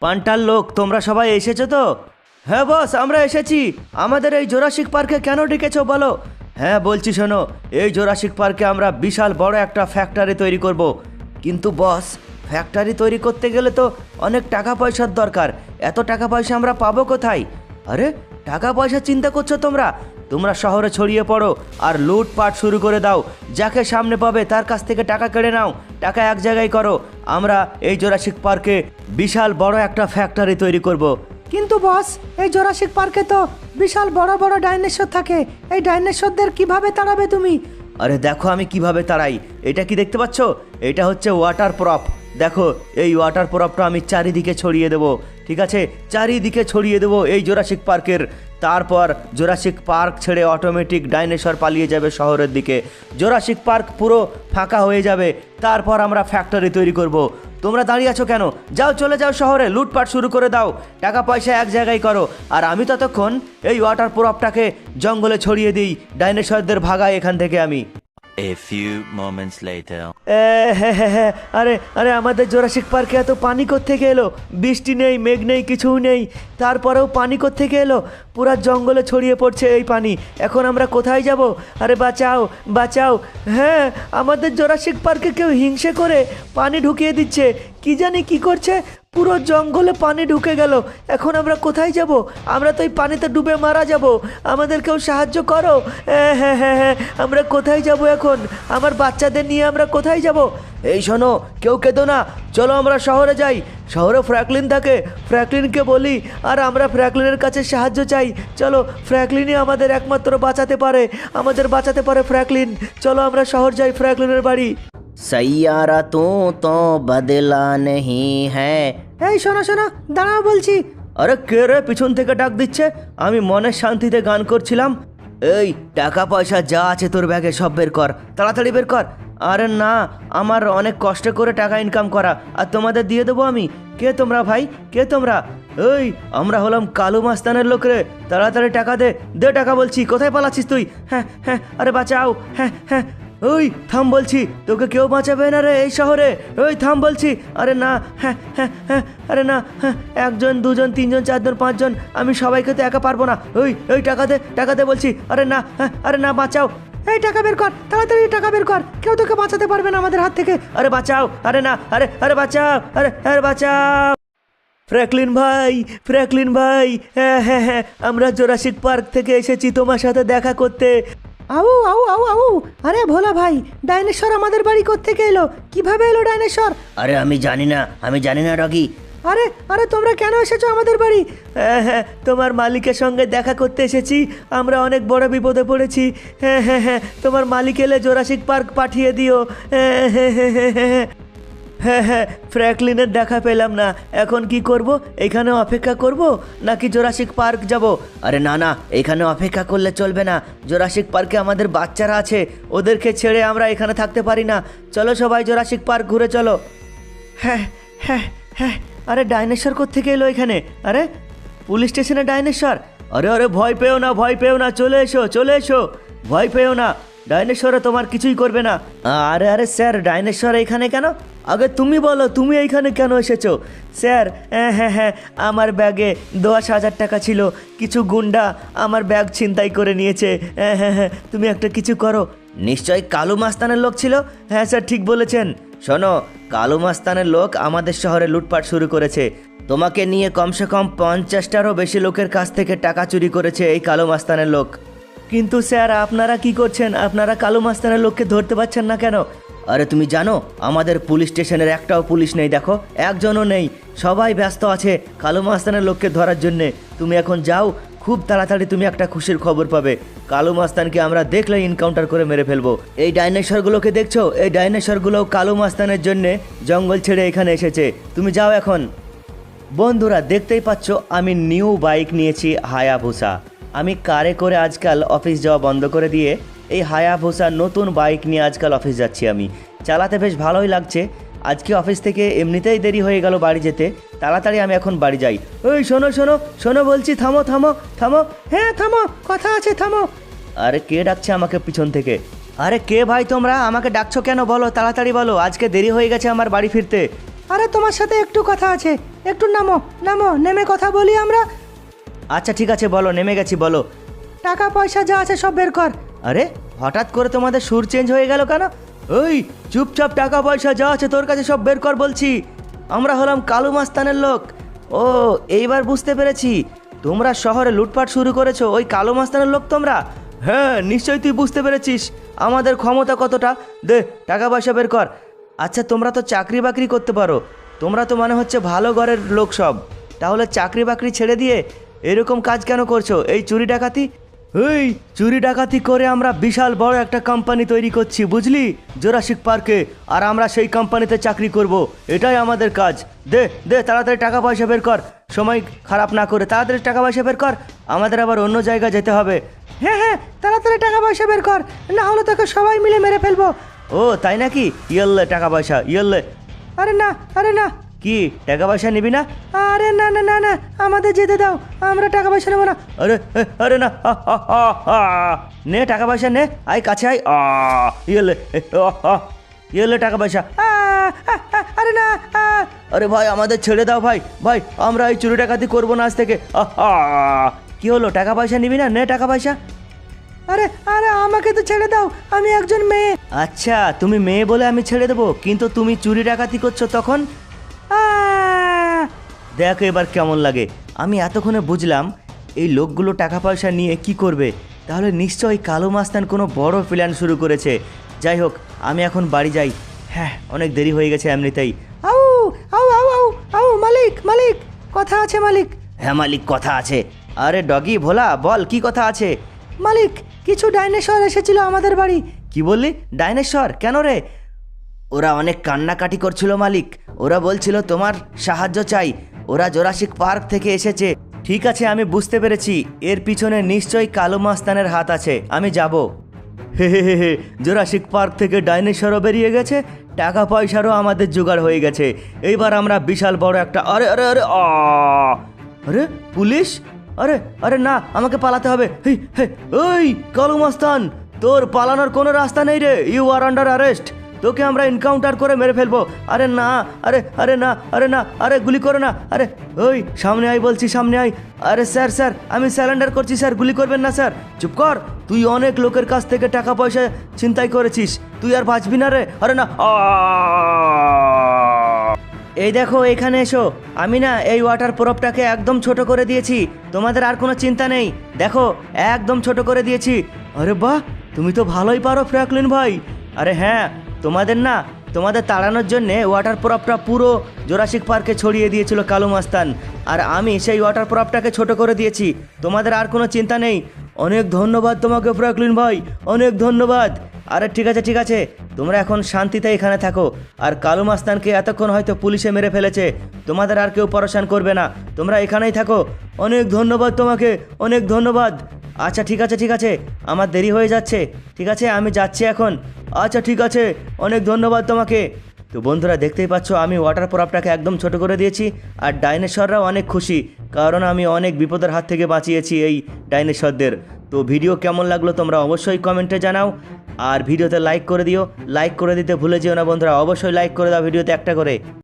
পান্টার লোক, তোমরা সবাই এসেছো তো? হ্যাঁ বস, আমরা এসেছি। আমাদের এই জোরাসিক পার্কে কেন ডেকেছো বলো? হ্যাঁ বলছি, শোনো, এই জোরাসিক পার্কে আমরা বিশাল বড় একটা ফ্যাক্টরি তৈরি করব। কিন্তু বস, ফ্যাক্টরি তৈরি করতে গেলে তো অনেক টাকা পয়সার দরকার। এত টাকা পয়সা আমরা পাবো কোথায়? আরে টাকা পয়সা চিন্তা করছো তোমরা? তোমরা শহরে ছড়িয়ে পড়ো আর লুটপাট শুরু করে দাও। যাকে সামনে পাবে তার কাছ থেকে টাকা কেড়ে নাও, টাকা এক জায়গায় করো। আমরা এই জোরাসিক পার্কে বিশাল বড় একটা ফ্যাক্টরি তৈরি করব। কিন্তু বস, এই জোরাসিক পার্কে তো বিশাল বড় বড় ডাইনোসর থাকে। এই ডাইনোসরদের কিভাবে তাড়াবে তুমি? আরে দেখো আমি কিভাবে তাড়াই। এটা কি দেখতে পাচ্ছ? এটা হচ্ছে ওয়াটার প্রপ। দেখো, এই ওয়াটার প্রপটা আমি চারিদিকে ছড়িয়ে দেবো। ঠিক আছে, চারিদিকে ছড়িয়ে দেবো এই জোরাসিক পার্কের। তারপর জোরাসিক পার্ক ছেড়ে অটোমেটিক ডাইনোসর পালিয়ে যাবে শহরের দিকে। জোরাসিক পার্ক পুরো ফাঁকা হয়ে যাবে। তারপর আমরা ফ্যাক্টরি তৈরি করব। তোমরা দাঁড়িয়ে আছো কেন? যাও, চলে যাও শহরে, লুটপাট শুরু করে দাও, টাকা পয়সা এক জায়গায় করো। আর আমি ততক্ষণ এই ওয়াটার প্রপটাকে জঙ্গলে ছড়িয়ে দিই, ডাইনোসরদের ভাগাই এখান থেকে আমি। A few moments later. হ্যাঁ, আরে আরে আমাদের জোরাসিক পার্কে এত পানি কোত্থেকে এলো? বৃষ্টি নেই, মেঘ নেই, কিছুও নেই, তারপরেও পানি কোত্থেকে এলো? পুরা জঙ্গলে ছড়িয়ে পড়ছে এই পানি। এখন আমরা কোথায় যাব? আরে বাঁচাও, বাঁচাও। হ্যাঁ, আমাদের জোরাসিক পার্কে কেউ হিংসে করে পানি ঢুকিয়ে দিচ্ছে। কি জানি কি করছে, পুরো জঙ্গলে পানি ঢুকে গেল। এখন আমরা কোথায় যাব? আমরা তো এই পানিতে ডুবে মারা যাব। আমাদের কেউ সাহায্য করো। হ্যাঁ, আমরা কোথায় যাব এখন? আমার বাচ্চাদের নিয়ে আমরা কোথায় যাব? এই শোনো, কেউ কেঁদো না, চলো আমরা শহরে যাই। শহরে ফ্র্যাঙ্কলিন থাকে, ফ্র্যাঙ্কলিনকে বলি। আর আমরা ফ্র্যাঙ্কলিনের কাছে সাহায্য চাই। চলো, ফ্র্যাঙ্কলিনই আমাদের একমাত্র বাঁচাতে পারে, আমাদের বাঁচাতে পারে ফ্র্যাঙ্কলিন। চলো আমরা শহর যাই, ফ্র্যাঙ্কলিনের বাড়ি। সৈয়ারা তো বদলা নেই হ্যাঁ। এই শোনো শোনো, দাঁড়াও বলছি। আরে কে রে পিছন থেকে ডাক দিচ্ছে? আমি মনের শান্তিতে গান করছিলাম। এই টাকা পয়সা যা আছে তোর ব্যাগে সব বের কর, তাড়াতাড়ি বের কর। আরে না, আমার অনেক কষ্ট করে টাকা ইনকাম করা, আর তোমাদের দিয়ে দেবো আমি। কে তোমরা ভাই, কে তোমরা? এই আমরা হলাম কালু মাস্তানের লোক রে, তাড়াতাড়ি টাকা দে, দে টাকা বলছি। কোথায় পালাচ্ছিস তুই? হ্যাঁ, আরে বাঁচাও। হ্যাঁ, ওই থাম বলছি, তোকে কেউ বাঁচাবে না রে এই শহরে। ওই থাম বলছি। আরে না, হ্যাঁ, আরে না, হ্যাঁ, একজন, দুজন, তিনজন, চারজন, পাঁচজন, আমি সবাইকে তো একা পারবো না। ওই টাকা দে বলছি। আরে না, হ্যাঁ, আরে না, বাঁচাও। এই টাকা বের কর, তাড়াতাড়ি টাকা বের কর। কেউ তোকে বাঁচাতে পারবে না আমাদের হাত থেকে। আরে বাঁচাও, আরে না, আরে বাঁচাও, আরে বাঁচাও। ফ্র্যাঙ্কলিন ভাই, হ্যাঁ, আমরা জোরাসিক পার্ক থেকে এসেছি তোমার সাথে দেখা করতে। আউ। আরে ভোলা ভাই, ডাইনোসর আমাদের বাড়ি কোত্থেকে এলো? কিভাবে এলো ডাইনোসর? আরে আমি জানি না রকি। আরে তোমরা কেন এসেছো আমাদের বাড়ি? হ্যাঁ, তোমার মালিকের সঙ্গে দেখা করতে এসেছি। আমরা অনেক বড় বিপদে পড়েছি। হ্যাঁ, তোমার মালিক এলে জোরাসিক পার্ক পাঠিয়ে দিও। হ্যাঁ, ফ্র্যাঙ্কলিনের দেখা পেলাম না, এখন কি করব? এখানে অপেক্ষা করব নাকি জোরাসিক পার্ক যাব? আরে না, এখানে অপেক্ষা করলে চলবে না। জোরাসিক পার্কে আমাদের বাচ্চারা আছে, ওদেরকে ছেড়ে আমরা এখানে থাকতে পারি না। চলো সবাই জোরাসিক পার্ক ঘুরে চলো। হ্যাঁ, আরে ডাইনোসর কোত্থেকে এলো এখানে? আরে পুলিশ স্টেশনে ডাইনোসর? আরে ভয় পেও না, চলে এসো, ভয় পেও না, ডাইনোসরে তোমার কিছুই করবে না। আরে স্যার, ডাইনোসর এখানে কেন? আগে তুমি বলো, তুমি এইখানে কেন এসেছো? স্যার, হ্যাঁ, আমার ব্যাগে 10,000 টাকা ছিল, কিছু গুন্ডা আমার ব্যাগ ছিনতাই করে নিয়েছে। হ্যাঁ, তুমি একটা কিছু করো। নিশ্চয়ই কালু মাস্তানের লোক ছিল। হ্যাঁ স্যার, ঠিক বলেছেন। শোনো, কালু মাস্তানের লোক আমাদের শহরে লুটপাট শুরু করেছে। তোমাকে নিয়ে কমসে কম 50টারও বেশি লোকের কাছ থেকে টাকা চুরি করেছে এই কালু মাস্তানের লোক। কিন্তু স্যার, আপনারা কি করছেন? আপনারা কালু মাস্তানের লোককে ধরতে পারছেন না কেন? আরে তুমি জানো আমাদের পুলিশ স্টেশনের একটাও পুলিশ নেই, দেখো একজনও নেই, সবাই ব্যস্ত আছে কালু মাস্তানের লোককে ধরার জন্যে। তুমি এখন যাও, খুব তাড়াতাড়ি তুমি একটা খুশির খবর পাবে। কালু মাস্তানকে আমরা দেখলে এনকাউন্টার করে মেরে ফেলবো। এই ডাইনোসরগুলোকে দেখছো? এই ডাইনোসরগুলো কালু মাস্তানের জন্যে জঙ্গল ছেড়ে এখানে এসেছে। তুমি যাও এখন। বন্ধুরা দেখতেই পাচ্ছ, আমি নিউ বাইক নিয়েছি হায়াবুসা। আমি কারে করে আজকাল অফিস যাওয়া বন্ধ করে দিয়ে এই হায়াবুসা নতুন বাইক নিয়ে আজকাল অফিস যাচ্ছি। আমি চালাতে বেশ ভালোই লাগছে। আজকে অফিস থেকে এমনিতেই দেরি হয়ে গেল বাড়ি যেতে, তাড়াতাড়ি আমি এখন বাড়ি যাই। ওই শোনো বলছি, থামো। হ্যাঁ থামো, কথা আছে, থামো। আরে কে ডাকছে আমাকে পিছন থেকে? আরে কে ভাই তোমরা? আমাকে ডাকছো কেন? বলো, তাড়াতাড়ি বলো, আজকে দেরি হয়ে গেছে আমার বাড়ি ফিরতে। আরে তোমার সাথে একটু কথা আছে, একটু নামো নামো, নেমে কথা বলি আমরা। আচ্ছা ঠিক আছে, বলো, নেমে গেছি, বলো। টাকা পয়সা যা আছে সব বের কর। আরে হঠাৎ করে তোমাদের সুর চেঞ্জ হয়ে গেল কেন? ওই চুপচাপ টাকা পয়সা যা আছে তোর কাছে সব বের কর বলছি। আমরা হলাম কালু মাস্তানের লোক। ও এইবার বুঝতে পেরেছি, তোমরা শহরে লুটপাট শুরু করেছো, ওই কালু মাস্তানের লোক তোমরা। হ্যাঁ নিশ্চয়ই তুই বুঝতে পেরেছিস আমাদের ক্ষমতা কতটা। দে টাকা পয়সা বের কর। আচ্ছা তোমরা তো চাকরি বাকরি করতে পারো, তোমরা তো মনে হচ্ছে ভালো ঘরের লোক সব, তাহলে চাকরি বাকরি ছেড়ে দিয়ে এরকম কাজ কেন করছো, এই চুরি ডাকাতি? এই চুরি ডাকাতি করে আমরা বিশাল বড় একটা কোম্পানি তৈরি করছি বুঝলি, জোরাসিক পার্কে, আর আমরা সেই কোম্পানিতে চাকরি করব, এটাই আমাদের কাজ। দে দে তাড়াতাড়ি টাকা পয়সা বের কর, সময় খারাপ না করে তাড়াতাড়ি টাকা পয়সা বের কর, আমাদের আবার অন্য জায়গায় যেতে হবে। হ্যাঁ হ্যাঁ, তাড়াতাড়ি টাকা পয়সা বের কর, না হলে তোকে সবাই মিলে মেরে ফেলবো। ও তাই নাকি? ইয়েল্লে টাকা পয়সা, ইয়েল্লে। আরে না, আরে না, কি টাকা পয়সা নিবি না? আরে না না না না, আমাদের যেতে দাও, আমরা টাকা পয়সা নেবো না। আরে আরে না, নে টাকা পয়সা নে, আয় কাছে আয়। ইয়েলে ইয়েলে টাকা পয়সা। আরে না, আরে ভাই আমাদের ছেড়ে দাও ভাই, ভাই আমরা এই চুরি ডাকাতি করবো না আজ থেকে। কি হলো, টাকা পয়সা নিবি না? নে টাকা পয়সা। আরে আরে আমাকে তো ছেড়ে দাও, আমি একজন মেয়ে। আচ্ছা তুমি মেয়ে বলে আমি ছেড়ে দেবো, কিন্তু তুমি চুরি ডাকাতি করছো তখন? দেখো এবার কেমন লাগে। আমি এতক্ষণে বুঝলাম এই লোকগুলো টাকা পয়সা নিয়ে কি করবে, তাহলে নিশ্চয়ই কালো মাস্তান কোনো বড় প্ল্যান শুরু করেছে। যাই হোক আমি এখন বাড়ি যাই, হ্যাঁ অনেক দেরি হয়ে গেছে এমনিতেই। আউ আউ আউ আউ আউ, মালিক মালিক, কথা আছে মালিক। হ্যাঁ মালিক কথা আছে। আরে ডগি ভোলা বল কি কথা আছে? মালিক, কিছু ডাইনোসর এসেছিল আমাদের বাড়ি। কি বললি? ডাইনোসর? কেন রে? ওরা অনেক কান্নাকাটি করছিল মালিক, ওরা বলছিল তোমার সাহায্য চাই, ওরা জোরাসিক পার্ক থেকে এসেছে। ঠিক আছে আমি বুঝতে পেরেছি, এর পিছনে নিশ্চয়ই কালো মাস্তানের হাত আছে, আমি যাব। হে হে হে হে, জোরাসিক পার্ক থেকে ডাইনোসরও বেরিয়ে গেছে, টাকা পয়সারও আমাদের জোগাড় হয়ে গেছে, এইবার আমরা বিশাল বড় একটা। আরে আরে আরে আরে পুলিশ! আরে আরে না, আমাকে পালাতে হবে। ওই কালু মাস্তান, তোর পালানোর কোনো রাস্তা নেই রে, ইউ আর আন্ডার অ্যারেস্ট, তোকে আমরা এনকাউন্টার করে মেরে ফেলবো। আরে না, আরে আরে না, আরে না, আরে গুলি করো না, আরে ওই সামনে আয় বলছি, সামনে আয়। আরে স্যার স্যার আমি স্যারেন্ডার করছি স্যার, গুলি করবেন না স্যার। চুপ কর, তুই অনেক লোকের কাছ থেকে টাকা পয়সা ছিনতাই করেছিস, তুই আর বাঁচবি না রে। আরে না, এই দেখো এখানে এসো, আমি না এই ওয়াটার প্রুফটাকে একদম ছোট করে দিয়েছি, তোমাদের আর কোনো চিন্তা নেই, দেখো একদম ছোট করে দিয়েছি। আরে বাহ, তুমি তো ভালোই পারো ফ্র্যাঙ্কলিন ভাই। আরে হ্যাঁ, তোমাদের তাড়ানোর জন্যে ওয়াটার প্রুফটা পুরো জোরাসিক পার্কে ছড়িয়ে দিয়েছিল কালু মাস্তান, আর আমি সেই ওয়াটার প্রুফটাকে ছোট করে দিয়েছি, তোমাদের আর কোনো চিন্তা নেই। অনেক ধন্যবাদ তোমাকে ফ্র্যাঙ্কলিন ভাই, অনেক ধন্যবাদ। আরে ঠিক আছে ঠিক আছে, তোমরা এখন শান্তিতে এখানে থাকো, আর কালু মাস্তানকে এতক্ষণ হয়তো পুলিশে মেরে ফেলেছে, তোমাদের আর কেউ পরেশান করবে না, তোমরা এখানেই থাকো। অনেক ধন্যবাদ তোমাকে, অনেক ধন্যবাদ। আচ্ছা ঠিক আছে ঠিক আছে, আমার দেরি হয়ে যাচ্ছে, ঠিক আছে আমি যাচ্ছি এখন। আচ্ছা ঠিক আছে, অনেক ধন্যবাদ তোমাকে। তো বন্ধুরা দেখতেই পাচ্ছ আমি ওয়াটার প্রুফটাকে একদম ছোট করে দিয়েছি, আর ডাইনোসররাও অনেক খুশি, কারণ আমি অনেক বিপদের হাত থেকে বাঁচিয়েছি এই ডাইনোসরদের। তো ভিডিও কেমন লাগলো তোমরা অবশ্যই কমেন্টে জানাও, আর ভিডিওতে লাইক করে দিও, লাইক করে দিতে ভুলে যেও না বন্ধুরা, অবশ্যই লাইক করে দাও ভিডিওতে একটা করে।